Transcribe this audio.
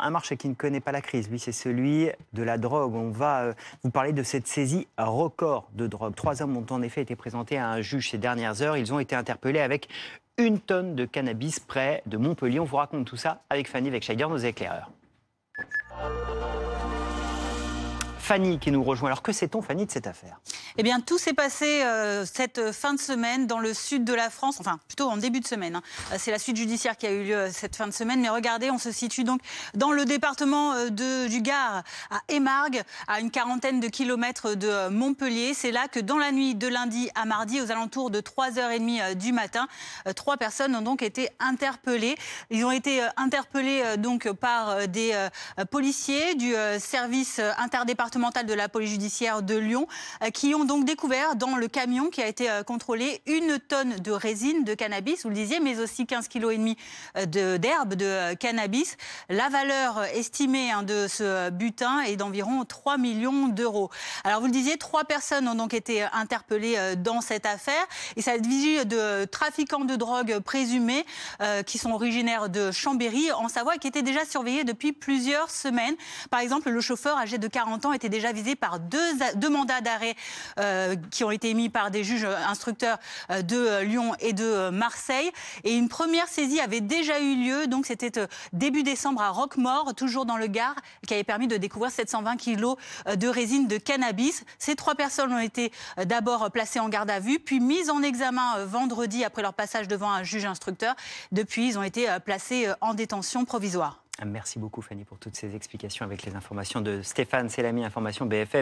un marché qui ne connaît pas la crise, lui, c'est celui de la drogue. On va vous parler de cette saisie record de drogue. 3 hommes ont en effet été présentés à un juge ces dernières heures. Ils ont été interpellés avec 1 tonne de cannabis près de Montpellier. On vous raconte tout ça avec Fanny Wegscheider, nos éclaireurs. Fanny qui nous rejoint. Alors que sait-on, Fanny, de cette affaire? Eh bien, tout s'est passé cette fin de semaine dans le sud de la France, enfin plutôt en début de semaine. C'est la suite judiciaire qui a eu lieu cette fin de semaine. Mais regardez, on se situe donc dans le département du Gard, à Émargues, à une quarantaine de kilomètres de Montpellier. C'est là que dans la nuit de lundi à mardi, aux alentours de 3h30 du matin, 3 personnes ont donc été interpellées. Ils ont été interpellés donc par des policiers du service interdépartemental de la police judiciaire de Lyon, qui ont donc découvert dans le camion qui a été contrôlé 1 tonne de résine de cannabis, vous le disiez, mais aussi 15,5 kg d'herbe de cannabis. La valeur estimée de ce butin est d'environ 3 millions d'euros. Alors vous le disiez, 3 personnes ont donc été interpellées dans cette affaire. Il s'agit de trafiquants de drogue présumés qui sont originaires de Chambéry, en Savoie, et qui étaient déjà surveillés depuis plusieurs semaines. Par exemple, le chauffeur âgé de 40 ans était déjà visé par deux mandats d'arrêt qui ont été émis par des juges instructeurs de Lyon et de Marseille. Et une première saisie avait déjà eu lieu, donc c'était début décembre à Roquemaure, toujours dans le Gard, qui avait permis de découvrir 720 kilos de résine de cannabis. Ces 3 personnes ont été d'abord placées en garde à vue, puis mises en examen vendredi après leur passage devant un juge instructeur. Depuis, ils ont été placés en détention provisoire. Merci beaucoup, Fanny, pour toutes ces explications avec les informations de Stéphane Selamy, Information BFM.